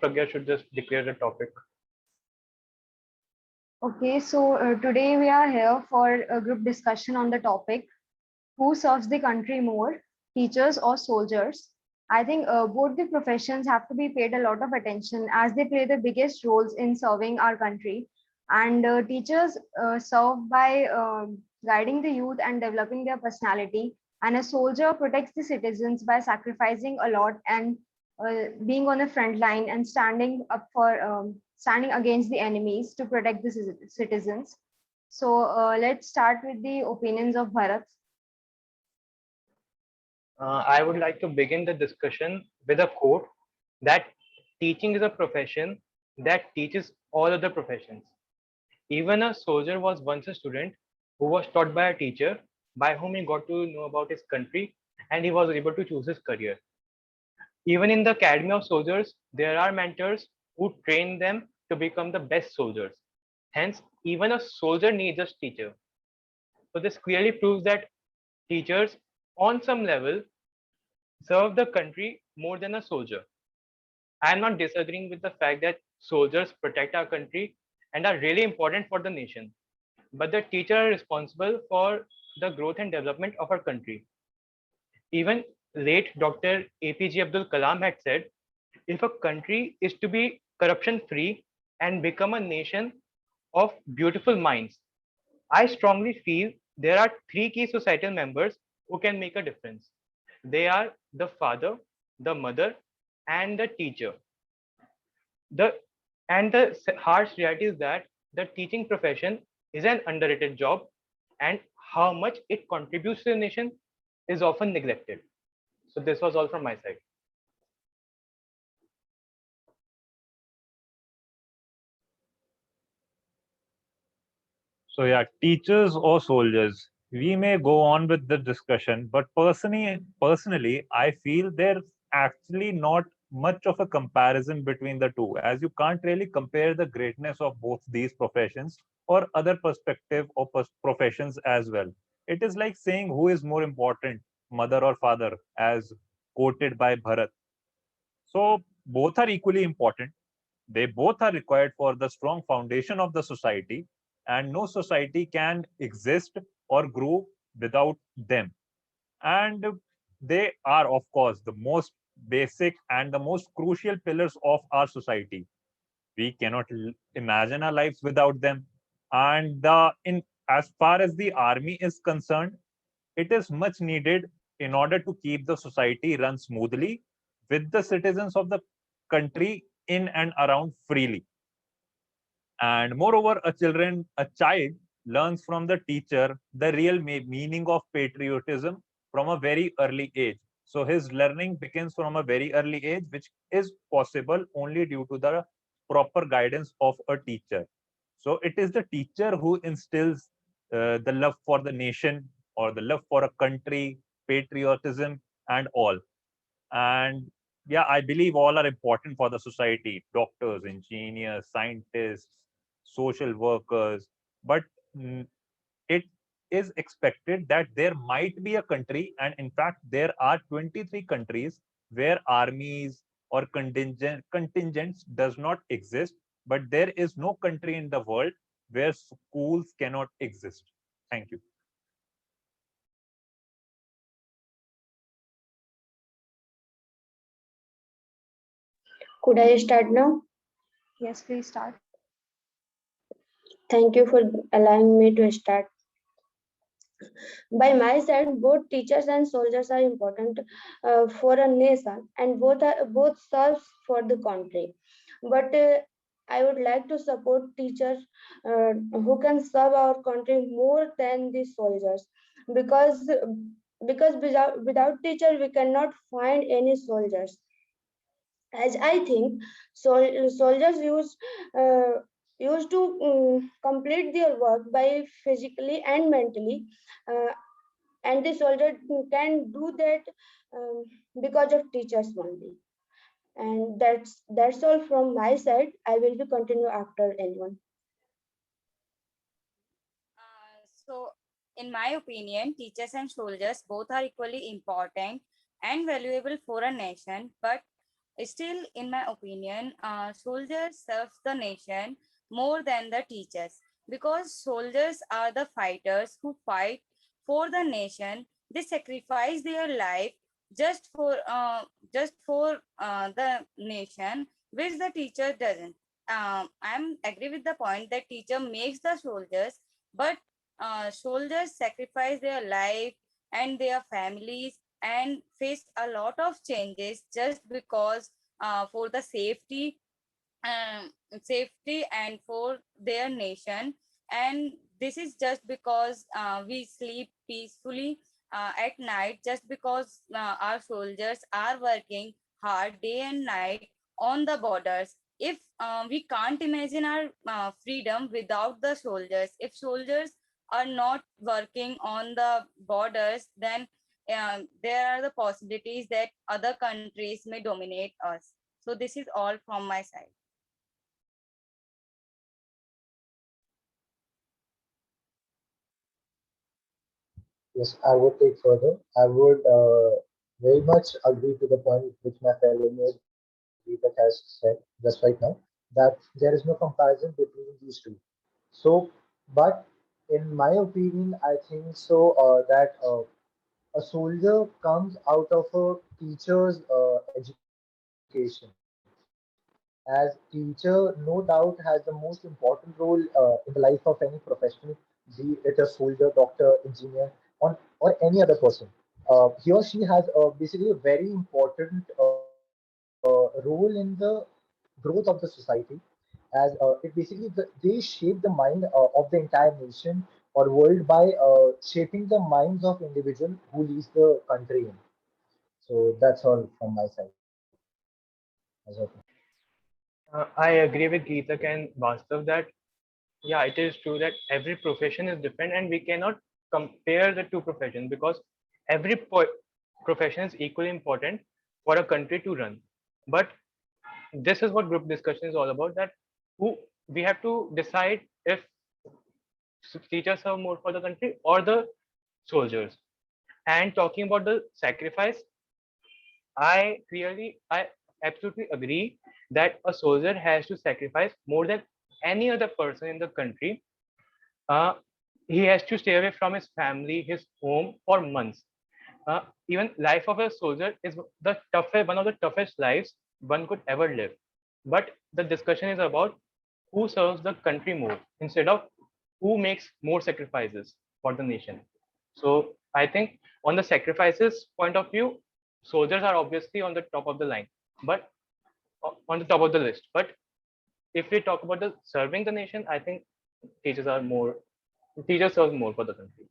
Pragya should just declare the topic. Okay, so today we are here for a group discussion on the topic who serves the country more, teachers or soldiers? I think both the professions have to be paid a lot of attention as they play the biggest roles in serving our country. And teachers serve by guiding the youth and developing their personality. And a soldier protects the citizens by sacrificing a lot and being on the front line and standing up for standing against the enemies to protect the citizens. So let's start with the opinions of Bharat. I would like to begin the discussion with a quote that teaching is a profession that teaches all other professions. Even a soldier was once a student who was taught by a teacher by whom he got to know about his country and he was able to choose his career. Even in the Academy of Soldiers, there are mentors who train them to become the best soldiers. Hence, even a soldier needs a teacher. So, this clearly proves that teachers, on some level, serve the country more than a soldier. I am not disagreeing with the fact that soldiers protect our country and are really important for the nation. But the teachers are responsible for the growth and development of our country. Even late Dr. APJ Abdul Kalam had said, if a country is to be corruption free and become a nation of beautiful minds, I strongly feel there are three key societal members who can make a difference. They are the father, the mother, and the teacher. The the harsh reality is that the teaching profession is an underrated job, and how much it contributes to the nation is often neglected. So this was all from my side. So yeah, teachers or soldiers, we may go on with the discussion, but personally, I feel there's actually not much of a comparison between the two, as you can't really compare the greatness of both these professions or other perspective or professions as well. It is like saying who is more important, mother or father, as quoted by Bharat. So both are equally important. They both are required for the strong foundation of the society, and no society can exist or grow without them. And they are, of course, the most basic and the most crucial pillars of our society. We cannot imagine our lives without them. And in as far as the army is concerned, it is much needed in order to keep the society run smoothly with the citizens of the country in and around freely. And moreover, a child learns from the teacher the real meaning of patriotism from a very early age. So his learning begins from a very early age, which is possible only due to the proper guidance of a teacher. So it is the teacher who instills the love for the nation or the love for a country, patriotism, and all. And yeah, I believe all are important for the society: doctors, engineers, scientists, social workers. But it is expected that there might be a country, and in fact, there are 23 countries where armies or contingents does not exist, but there is no country in the world where schools cannot exist. Thank you. Could I start now? Yes, please start. Thank you for allowing me to start. By my side, both teachers and soldiers are important for a nation, and both serve for the country. But I would like to support teachers who can serve our country more than the soldiers, because without teacher we cannot find any soldiers. As I think, soldiers uh, used to complete their work by physically and mentally, uh, and the soldier can do that um, because of teachers only. And that's all from my side. I will be continue after anyone. So, in my opinion, teachers and soldiers both are equally important and valuable for a nation, but Still, in my opinion, soldiers serve the nation more than the teachers, because soldiers are the fighters who fight for the nation. They sacrifice their life just for the nation, which the teacher doesn't. I'm agree with the point that teacher makes the soldiers, but soldiers sacrifice their life and their families and face a lot of changes just because for the um, safety and for their nation. And this is just because we sleep peacefully at night, just because our soldiers are working hard day and night on the borders. If we can't imagine our freedom without the soldiers. If soldiers are not working on the borders, then there are the possibilities that other countries may dominate us. So this is all from my side. Yes, I would take further. I would very much agree to the point which my fellow mate Deepak has said just right now, that there is no comparison between these two. So, but in my opinion, I think so that a soldier comes out of a teacher's education. As teacher, no doubt, has the most important role in the life of any professional, be it a soldier, doctor, engineer, or any other person. He or she has basically a very important role in the growth of the society, as it basically they shape the mind of the entire nation or world by shaping the minds of individual who leads the country in. So that's all from my side as of now. I agree with Geetak and Vastav that yeah, it is true that every profession is different and we cannot compare the two professions because every profession is equally important for a country to run. But this is what group discussion is all about, that who we have to decide if teachers serve more for the country or the soldiers. And talking about the sacrifice, I absolutely agree that a soldier has to sacrifice more than any other person in the country. uh, he has to stay away from his family, his home for months. Even life of a soldier is one of the toughest lives one could ever live. But the discussion is about who serves the country more instead of who makes more sacrifices for the nation. So I think on the sacrifices point of view, soldiers are obviously on the top of the line, but on the top of the list. But if we talk about the serving the nation, I think teachers are more teachers serve more for the country.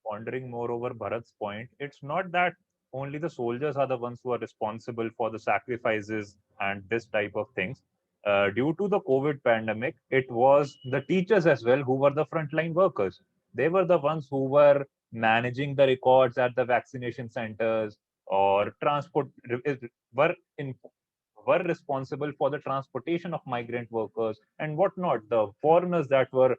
Pondering more over Bharat's point, it's not that only the soldiers are the ones who are responsible for the sacrifices and this type of things. Due to the COVID pandemic, it was the teachers as well who were the frontline workers. They were the ones who were managing the records at the vaccination centers or were in were responsible for the transportation of migrant workers and whatnot, the foreigners that were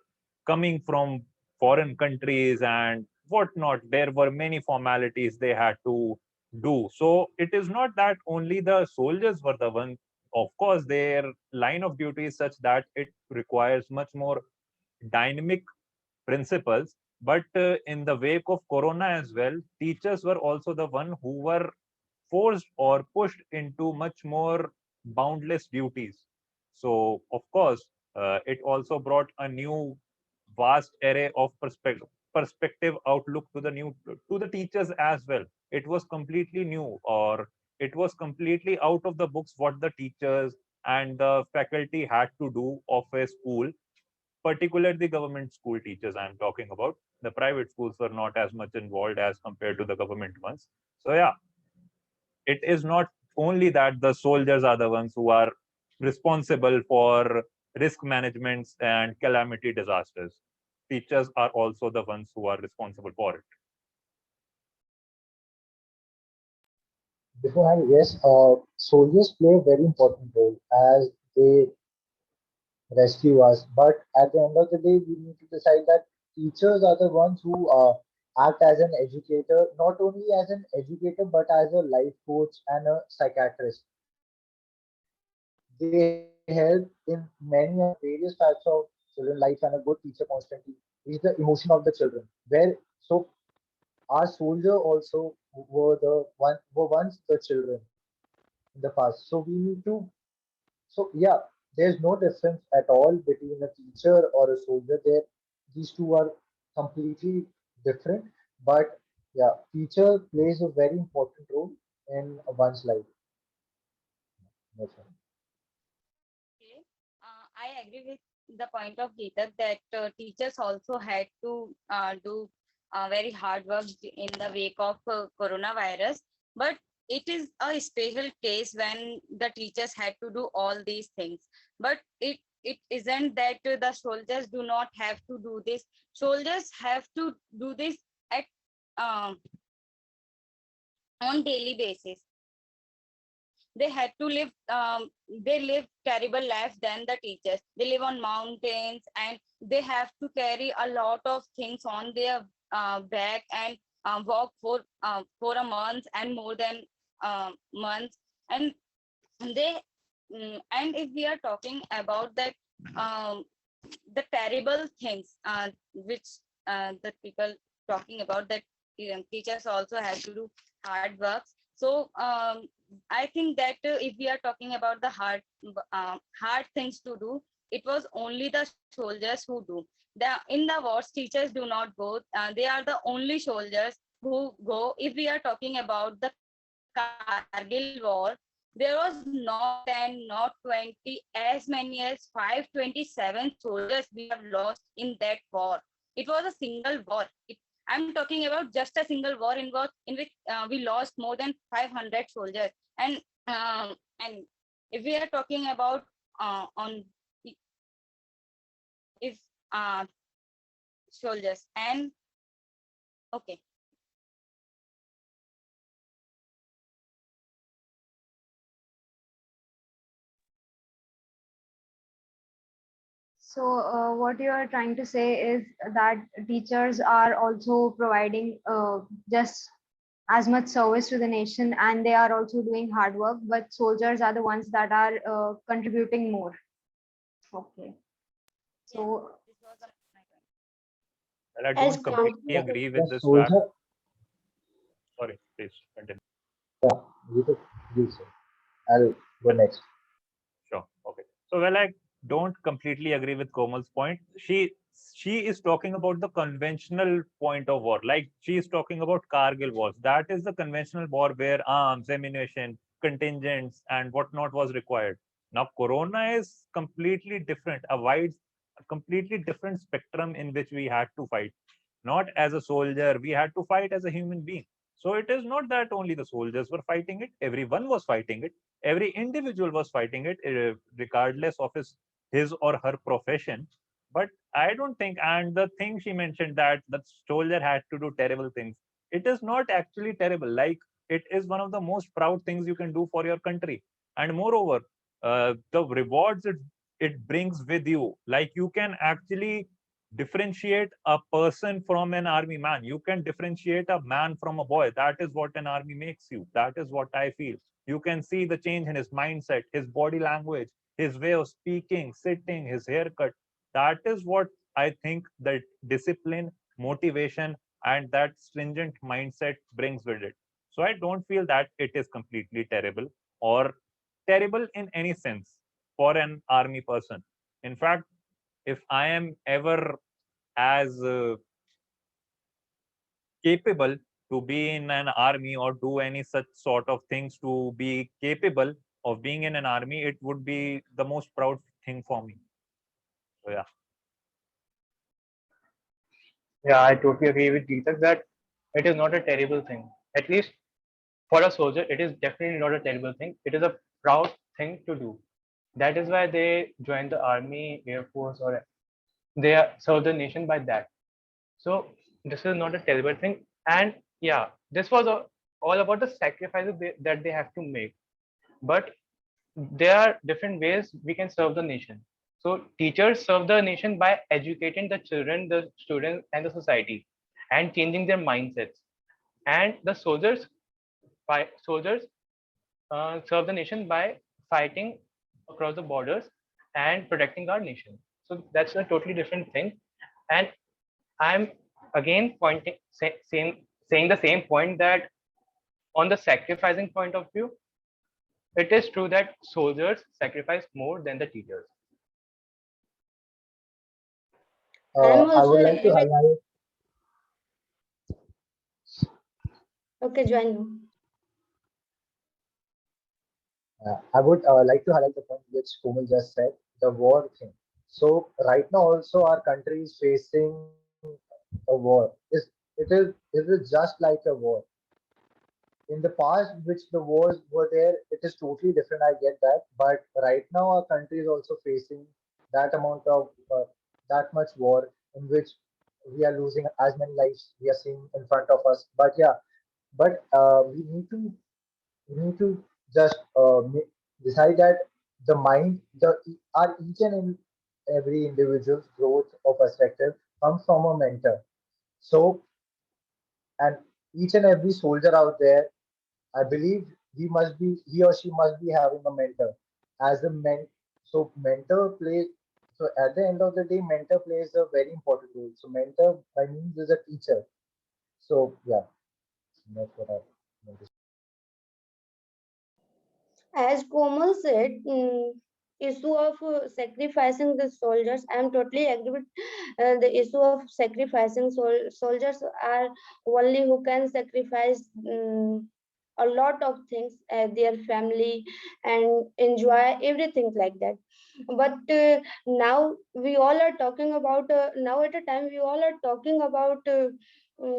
coming from foreign countries and whatnot. There were many formalities they had to do. So it is not that only the soldiers were the ones. Of course, their line of duty is such that it requires much more dynamic principles. But in the wake of Corona as well, teachers were also the one who were forced or pushed into much more boundless duties. So, of course, it also brought a new vast array of perspective outlook to the teachers as well. It was completely new, or it was completely out of the books what the teachers and the faculty had to do of a school, particularly the government school teachers I'm talking about. The private schools were not as much involved as compared to the government ones. So yeah, it is not only that the soldiers are the ones who are responsible for risk management and calamity disasters. Teachers are also the ones who are responsible for it. Beforehand, yes, soldiers play a very important role as they rescue us. But at the end of the day, we need to decide that teachers are the ones who act as an educator, not only as an educator, but as a life coach and a psychiatrist. They help in many of various types of children life, and a good teacher constantly is the emotion of the children. Where so our soldier also were once the children in the past. So we need to so yeah, there's no difference at all between a teacher or a soldier. There, these two are completely different. But yeah, teacher plays a very important role in one's life. That's right. Okay. I agree with the point of Geetak that teachers also had to do very hard work in the wake of coronavirus. But it is a special case when the teachers had to do all these things. But it isn't that the soldiers do not have to do this. Soldiers have to do this at um on daily basis. They had to live they live terrible life than the teachers. They live on mountains and they have to carry a lot of things on their back and walk for a month and more than months. And they and if we are talking about that um, the terrible things which the people talking about, that teachers also have to do hard works. So I think that if we are talking about the hard things to do, it was only the soldiers who do. In the wars, teachers do not go. They are the only soldiers who go. If we are talking about the Kargil war, there was not 10, not 20, as many as 527 soldiers we have lost in that war. It was a single war. I'm talking about just a single war in which we lost more than 500 soldiers. And if we are talking about on if soldiers and okay. So, what you are trying to say is that teachers are also providing just as much service to the nation, and they are also doing hard work, but soldiers are the ones that are contributing more. Okay. Yes, So, this was my point. Well, I As don't So completely yeah, compared, agree the with this fact. soldier, Sorry, please continue. yeah, you could do so. I'll go Well, next. sure. Okay. So, well, I don't completely agree with Komal's point. She is talking about the conventional point of war. Like she is talking about Kargil wars. That is the conventional war where arms, ammunition, contingents, and whatnot was required. Now, Corona is completely different. A completely different spectrum in which we had to fight. Not as a soldier, we had to fight as a human being. So it is not that only the soldiers were fighting it; everyone was fighting it. Every individual was fighting it, regardless of his or her profession. But I don't think, and the thing she mentioned, that the soldier had to do terrible things, it is not actually terrible. Like, it is one of the most proud things you can do for your country. And moreover, the rewards it brings with you, like you can actually differentiate a person from an army man. You can differentiate a man from a boy. That is what an army makes you. That is what I feel. You can see the change in his mindset, his body language, his way of speaking, sitting, his haircut. That is what I think that discipline, motivation, and that stringent mindset brings with it. So I don't feel that it is completely terrible or terrible in any sense for an army person. In fact, if I am ever as capable to be in an army or do any such sort of things to be capable of being in an army, it would be the most proud thing for me. So yeah. Yeah, I totally agree with Geetak that it is not a terrible thing. At least for a soldier, it is definitely not a terrible thing. It is a proud thing to do. That is why they join the army, air force, or serve the nation by that. So this is not a terrible thing. And yeah, this was all about the sacrifices that they have to make. But there are different ways we can serve the nation. So teachers serve the nation by educating the children, the students, and the society. and changing their mindsets. And the soldiers serve the nation by fighting across the borders and protecting our nation. So that's a totally different thing. And I'm again saying the same point, that on the sacrificing point of view, it is true that soldiers sacrifice more than the teachers. I'm I also would like to agree with. highlight. Okay, join you. I would like to highlight the point which Komal just said, the war thing. So right now also our country is facing a war. It is just like a war. In the past, which the wars were there, it is totally different. I get that, but right now our country is also facing that amount of that much war in which we are losing as many lives we are seeing in front of us. But yeah, but we need to just decide that the mind, our each and every individual's growth or perspective comes from a mentor. So, and each and every soldier out there, I believe he or she must be having a mentor. As a so mentor plays. So at the end of the day, mentor plays a very important role. So mentor by means is a teacher. So yeah, that's what I want to say. As Komal said, issue of sacrificing the soldiers, I am totally agree with the issue of sacrificing soldiers are only who can sacrifice a lot of things, their family, and enjoy everything like that. But now we all are talking about, now at a time we all are talking about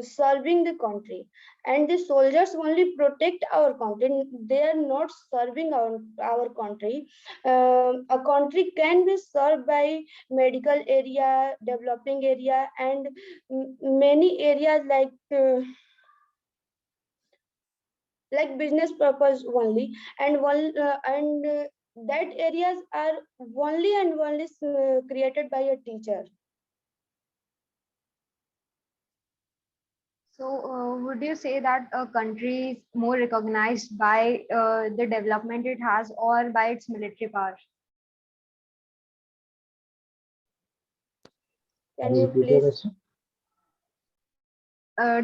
serving the country, and the soldiers only protect our country, they are not serving our country. A country can be served by medical area, developing area, and many areas like business purpose only, and that areas are only and only created by a teacher. So, would you say that a country is more recognized by the development it has or by its military power? Can Can you you repeat the please? question?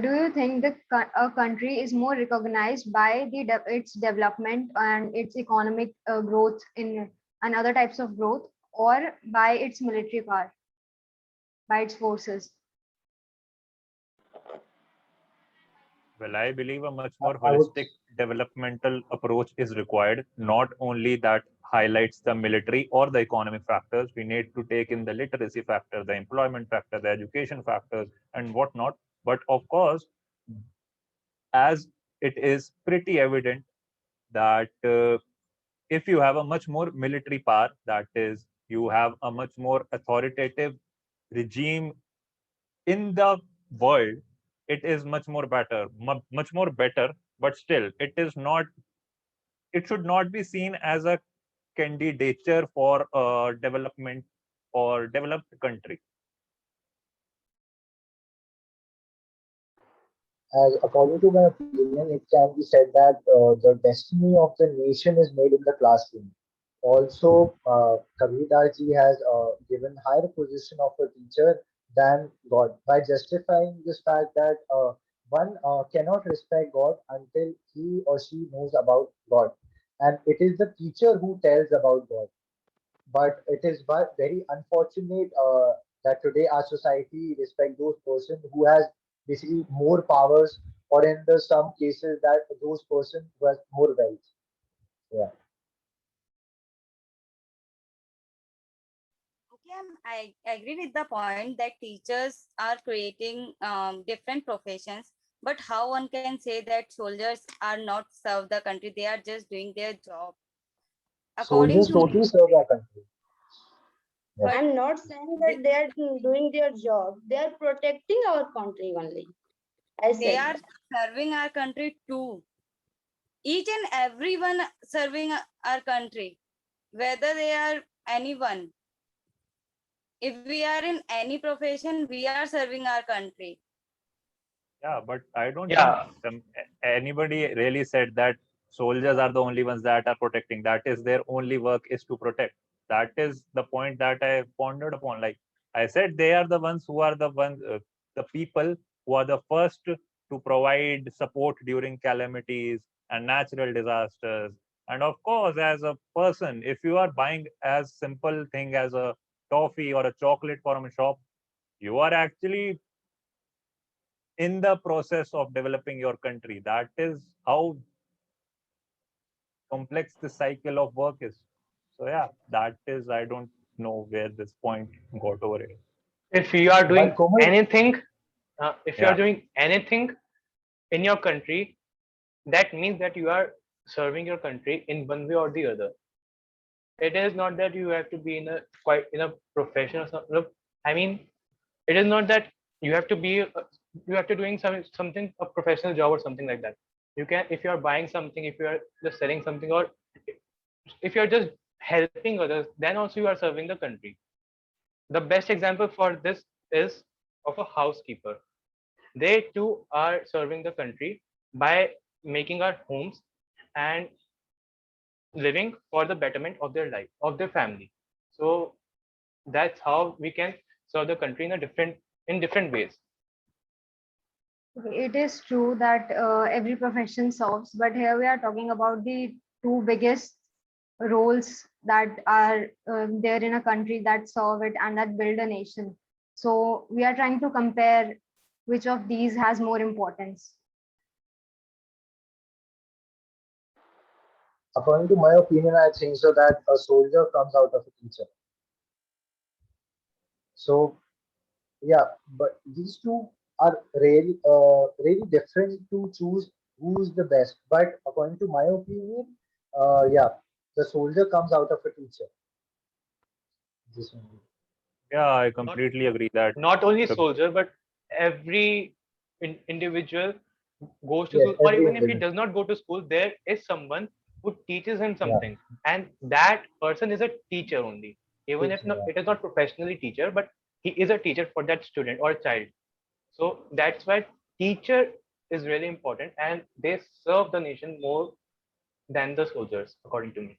Do you think that a country is more recognized by its development and its economic growth in and other types of growth, or by its military power, by its forces? Well, I believe a much more I would. holistic developmental approach is required, not only that highlights the military or the economic factors. We need to take in the literacy factor, the employment factor, the education factors, and whatnot. But of course, as it is pretty evident that if you have a much more military power, that is, you have a much more authoritative regime in the world, it is much more better, much more better. But still, it should not be seen as a candidature for development or developed country. As according to my opinion, it can be said that the destiny of the nation is made in the classroom. Also, Kabir Das ji has given higher position of a teacher than God by justifying this fact that one cannot respect God until he or she knows about God, and it is the teacher who tells about God. But it is very unfortunate that today our society respect those person who has basically more powers, or in the some cases that those person who has more wealth. Yeah. Okay, I agree with the point that teachers are creating different professions, but how one can say that soldiers are not serve the country, they are just doing their job. According Soldiers to me, totally serve our country. Yeah. but I'm not saying they, that they are doing their job. They are protecting our country only. I they said are that. serving our country too. Each and everyone serving our country, whether they are anyone. If we are in any profession, we are serving our country. Yeah, but I don't Yeah. think anybody really said that soldiers are the only ones that are protecting. That is their only work is to protect. That is the point that I pondered upon. Like I said, they are the ones who are the people who are the first to provide support during calamities and natural disasters. And of course, as a person, if you are buying as simple thing as a toffee or a chocolate from a shop, you are actually in the process of developing your country. That is how complex the cycle of work is. So yeah, that is, I don't know where this point got over here. If you are But doing Komal, anything, if you are Yeah, doing anything in your country, that means that you are serving your country in one way or the other. It is not that you have to be in a quite in a profession or something. Look, I mean, it is not that you have to be you have to doing something a professional job or something like that. You can, if you are buying something, if you are just selling something, or if you are just helping others, then also you are serving the country. The best example for this is of a housekeeper. They too are serving the country by making our homes and living for the betterment of their life, of their family. So that's how we can serve the country in different ways. It is true that every profession serves, but here we are talking about the two biggest roles that are there in a country that serve it and that build a nation. So we are trying to compare which of these has more importance. according to my opinion, I think so that a soldier comes out of a teacher. So yeah, but these two are really different to choose who's the best. But according to my opinion, yeah, the soldier comes out of a teacher. This one. yeah, I Not completely agree that not only the soldier, but every individual goes to Yes, school, or every even if he individual. does not go to school, there is someone who teaches him Yeah, something, and that person is a teacher only. Even if teacher. not, Yeah. it is not professionally teacher, but he is a teacher for that student or child. So that's why teacher is really important, and they serve the nation more than the soldiers, according to me.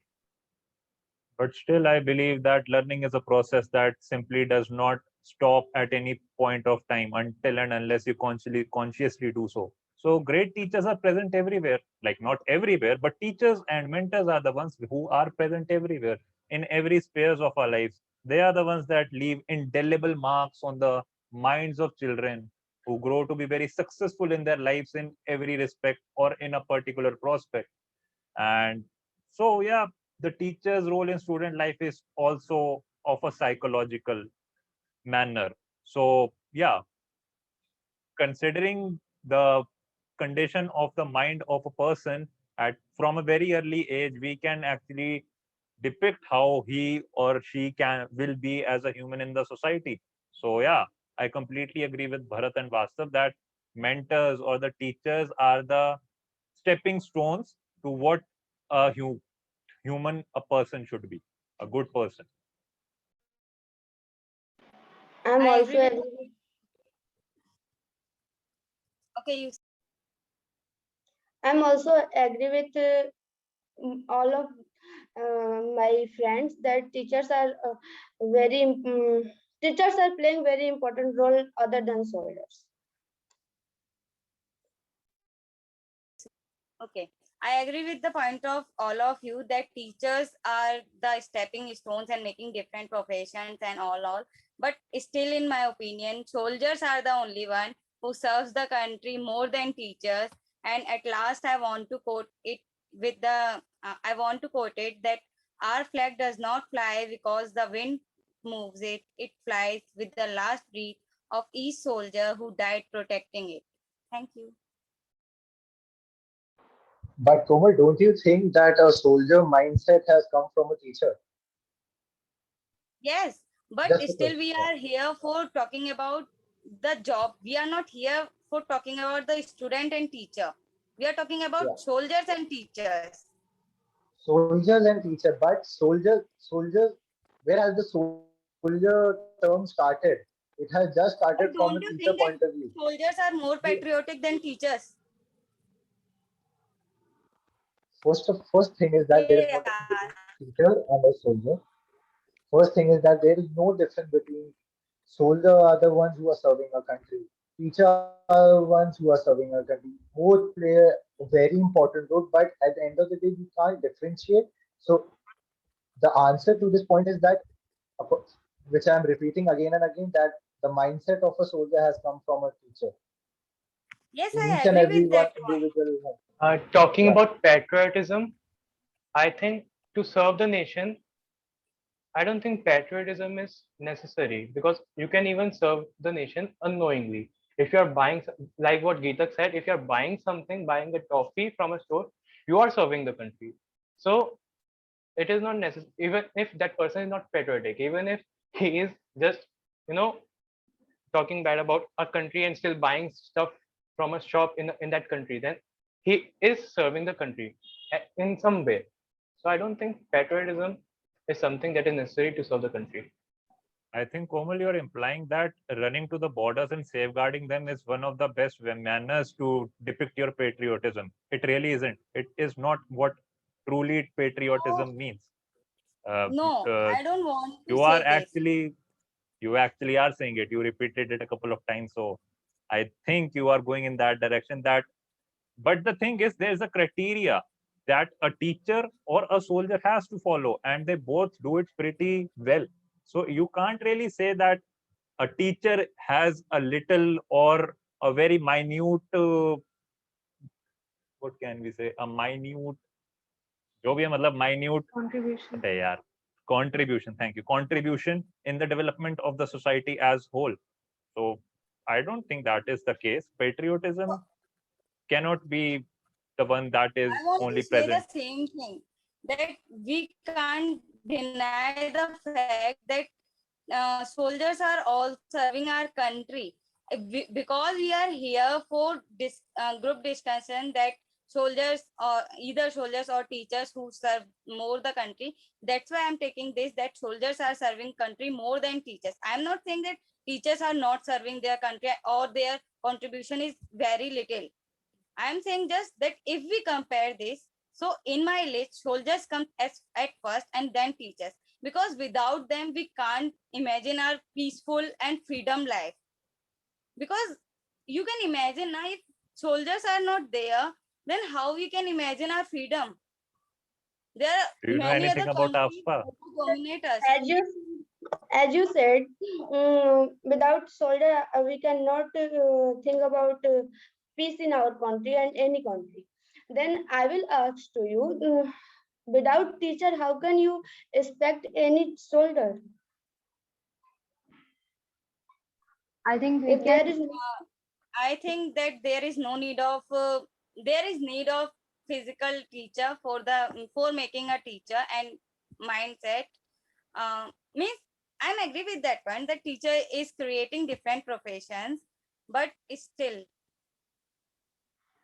but still I believe that learning is a process that simply does not stop at any point of time until and unless you consciously do so. So great teachers are present everywhere, like not everywhere, but teachers and mentors are the ones who are present everywhere in every spheres of our lives. They are the ones that leave indelible marks on the minds of children who grow to be very successful in their lives in every respect or in a particular prospect. And so yeah, the teacher's role in student life is also of a psychological manner. So yeah, considering the condition of the mind of a person at from a very early age, we can actually depict how he or she can will be as a human in the society. So yeah, I completely agree with Bharat and Vastav that mentors or the teachers are the stepping stones to what a human a person should be, a good person. I'm I also agree with. agree. Okay, you. I'm also agree with all of my friends that teachers are teachers are playing very important role other than soldiers. Okay, I agree with the point of all of you that teachers are the stepping stones and making different professions and all. But still, in my opinion, soldiers are the only one who serves the country more than teachers. And at last, I want to quote it with the I want to quote it that our flag does not fly because the wind moves it. It flies with the last breath of each soldier who died protecting it. Thank you. But Komal, don't you think that a soldier mindset has come from a teacher? Yes, but Just a still question. we Yeah. are here for talking about the job. We are not here for talking about the student and teacher. We are talking Yeah. about soldiers and teachers. Soldiers and teacher, but soldiers, where has the soldier term started? It has just But started from a don't you teacher think that point of view. soldiers are more patriotic than teachers? First thing is that there is They no difference are. between teacher and a soldier. First thing is that there is no difference between soldier are the ones who are serving a country. Teacher are the ones who are serving a country. Both play a very important role, but at the end of the day, we can't differentiate. So the answer to this point is that, which I am repeating again and again, that the mindset of a soldier has come from a teacher Yes, in I each and agree every with one that point. individual. Talking Yeah. about patriotism, I think to serve the nation, I don't think patriotism is necessary because you can even serve the nation unknowingly. If you're buying, like what Geetak said, if you're buying something, buying a toffee from a store, you are serving the country. So it is not necessary, even if that person is not patriotic, even if he is just, you know, talking bad about a country and still buying stuff from a shop in that country, then he is serving the country in some way. So I don't think patriotism is something that is necessary to serve the country. I think, Komal, you're implying that running to the borders and safeguarding them is one of the best manners to depict your patriotism. It really isn't. It is not what truly No, patriotism means. Uh, no, uh, I don't want to you are say this. actually, you actually are saying it. You repeated it a couple of times. So I think you are going in that direction. That, but the thing is, there's a criteria that a teacher or a soldier has to follow, and they both do it pretty well. So you can't really say that a teacher has a little or a very minute, what can we say, a minute, जो भी है मतलब minute, Contribution. अरे यार, contribution, thank you, contribution in the development of the society as whole. So I don't think that is the case. Patriotism cannot be the one that is I want to only say the present. same thing, that we can't deny the fact that soldiers are all serving our country. Because we are here for this group discussion that soldiers or either soldiers or teachers who serve more the country. That's why I'm taking this, that soldiers are serving country more than teachers. I'm not saying that teachers are not serving their country or their contribution is very little. I'm saying just that if we compare this, so in my list, soldiers come as at first and then teachers, because without them we can't imagine our peaceful and freedom life. Because you can imagine now, if soldiers are not there, then how we can imagine our freedom? There are Do you know many anything other about countries AFSPA? who dominate us. As you said, without soldier, we cannot think about peace in our country and any country. Then I will ask to you, without teacher, how can you expect any soldier? I think we If there can. is I think that there is need of physical teacher for making a teacher and mindset. Means I'm agree with that point. The teacher is creating different professions, but still.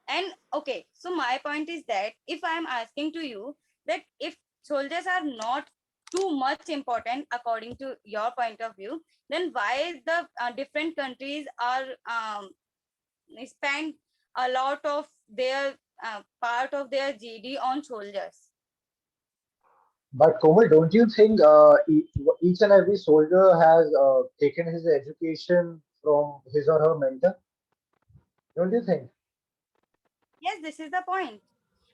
And okay, so my point is that if I'm asking to you that if soldiers are not too much important according to your point of view, then why the different countries are spend a lot of their part of their GD on soldiers? But Komal, don't you think each and every soldier has taken his education from his or her mentor? Don't you think? Yes, this is the point.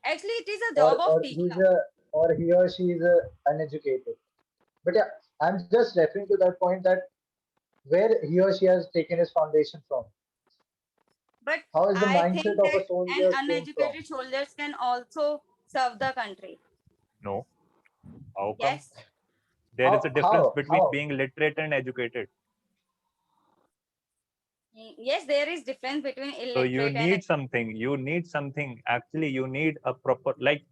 Actually, it is a Or job of or teacher. he's a or he or she is uneducated. But yeah, I'm just referring to that point that where he or she has taken his foundation from. But How is the I mindset think of that a an soldier came from? uneducated soldiers can also serve the country. No. How come? Yes. There is a difference between How? being literate and educated. Yes, there is difference between So you illiterate and need something. You need something. Actually, you need a proper, like,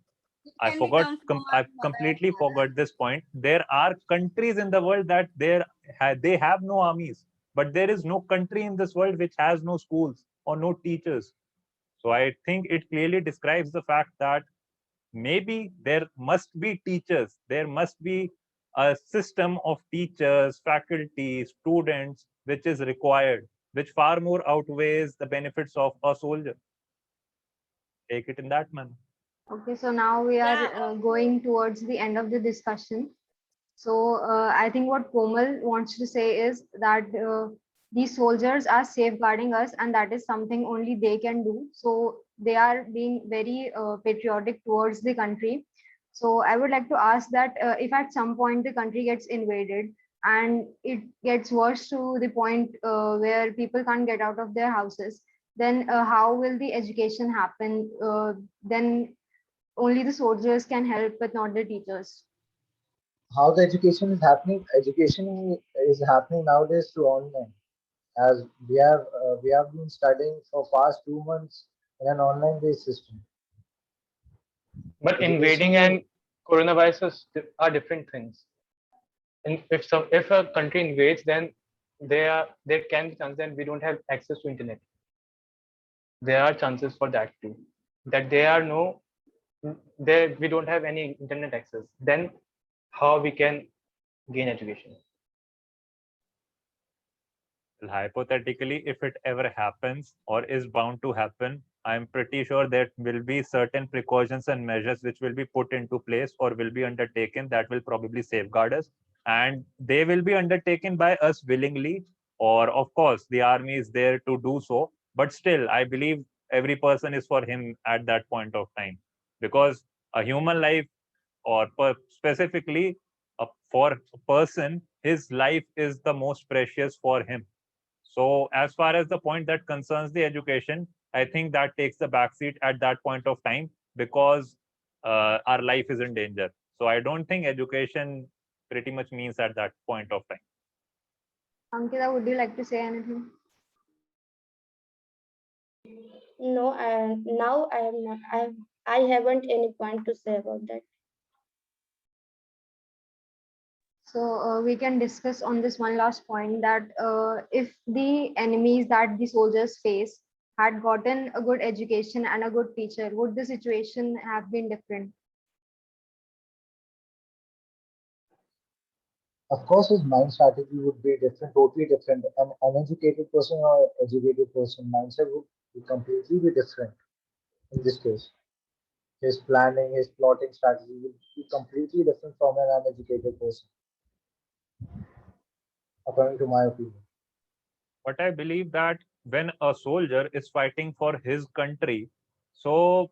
it I can be forgot. come from our I mother and completely father. forgot this point. There are countries in the world that they have no armies, but there is no country in this world which has no schools or no teachers. So I think it clearly describes the fact that maybe there must be teachers, there must be a system of teachers, faculty, students, which is required, which far more outweighs the benefits of a soldier. Take it in that manner. Okay, so now we are Yeah, also, going towards the end of the discussion. So I think what Komal wants to say is that these soldiers are safeguarding us, and that is something only they can do. So they are being very patriotic towards the country. So I would like to ask that if at some point the country gets invaded and it gets worse to the point where people can't get out of their houses, then how will the education happen? Then only the soldiers can help, but not the teachers. How the education is happening? Education is happening nowadays through online. As we have been studying for past 2 months in an online based system. But Education invading and coronavirus are different things. And if a country invades, then there can be chances that we don't have access to internet. There are chances for that too. That there are no there we don't have any internet access. Then how we can gain education? Hypothetically, if it ever happens or is bound to happen, I'm pretty sure there will be certain precautions and measures which will be put into place or will be undertaken that will probably safeguard us. And they will be undertaken by us willingly, or of course, the army is there to do so. But still, I believe every person is for him at that point of time, because a human life, or specifically for a person, his life is the most precious for him. So as far as the point that concerns the education, I think that takes the backseat at that point of time, because our life is in danger. So I don't think education pretty much means at that point of time. Ankita, would you like to say anything? No, now I am not. I haven't any point to say about that. So we can discuss on this one last point that if the enemies that the soldiers face had gotten a good education and a good teacher, would the situation have been different? Of course, his mind strategy would be different, totally different. An uneducated person or educated person mindset would be completely be different in this case. His planning, his plotting strategy would be completely different from an uneducated person, according to my opinion. But I believe that when a soldier is fighting for his country, so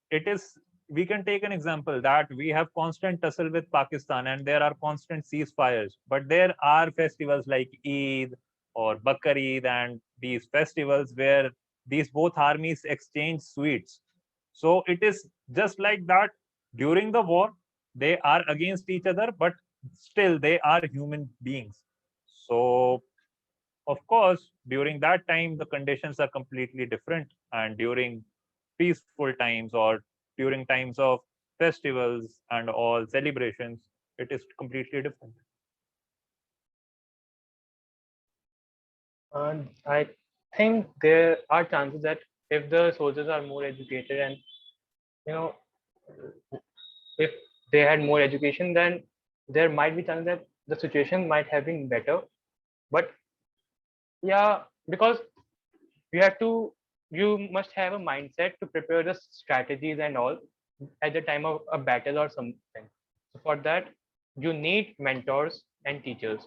it is, we can take an example that we have constant tussle with Pakistan and there are constant ceasefires, but there are festivals like Eid or Bakar and these festivals where these both armies exchange sweets. So it is just like that. During the war, they are against each other, but still they are human beings. So of course, during that time, the conditions are completely different. And during peaceful times or during times of festivals and all celebrations, it is completely different. And I think there are chances that if the soldiers are more educated and you know if they had more education, then there might be chances that the situation might have been better. But yeah, because you have to you must have a mindset to prepare the strategies and all at the time of a battle or something. So for that, you need mentors and teachers.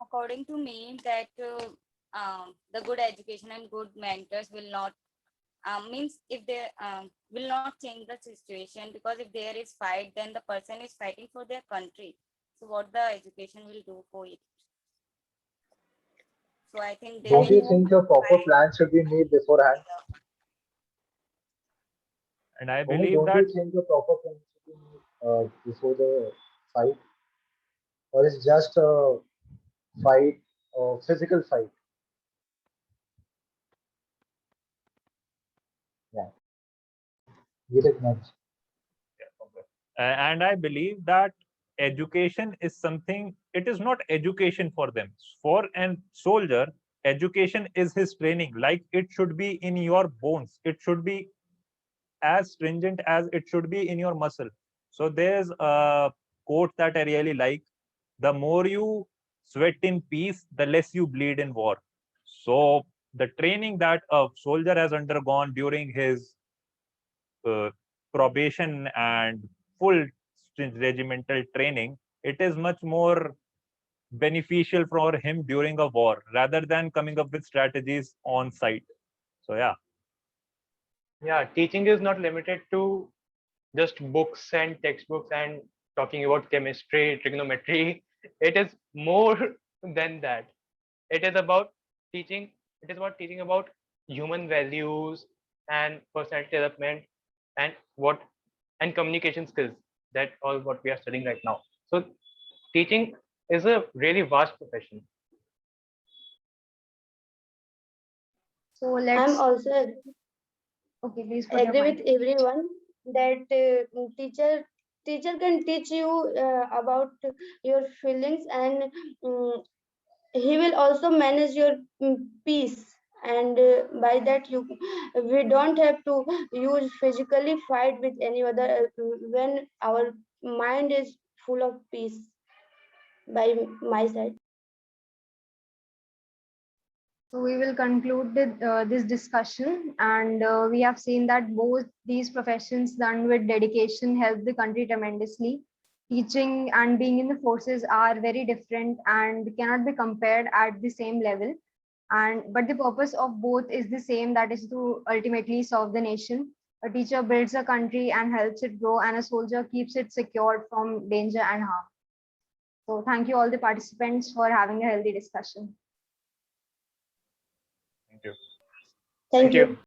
according to me, that the good education and good mentors will not means if they will not change the situation, because if there is fight, then the person is fighting for their country. So what the education will do for it? So I think they Don't will you think a proper fight. plan should be made beforehand? And I Komal, believe don't that you think a proper plan should be made before the fight? Or is just a fight or physical fight? Yeah, get it much. and I believe that education is something, it is not education for them. For an soldier, education is his training. Like it should be in your bones. It should be as stringent as it should be in your muscle. So there's a quote that I really like: the more you sweat in peace, the less you bleed in war. So the training that a soldier has undergone during his uh, probation and full regimental training, it is much more beneficial for him during a war rather than coming up with strategies on site. So yeah. Yeah, teaching is not limited to just books and textbooks and talking about chemistry, trigonometry. It is more than that. It is about teaching. It is about teaching about human values and personality development and what and communication skills. That all what we are studying right now. So teaching is a really vast profession. So I'm let's, also okay, please put your agree point. with everyone that teacher can teach you about your feelings, and he will also manage your peace, and by that you we don't have to use physically fight with any other when our mind is full of peace. By my side. So we will conclude this discussion, and we have seen that both these professions done with dedication help the country tremendously. Teaching and being in the forces are very different and cannot be compared at the same level. And but the purpose of both is the same, that is to ultimately serve the nation. A teacher builds a country and helps it grow, and a soldier keeps it secured from danger and harm. So thank you all the participants for having a healthy discussion. Thank you. Thank Thank you. you.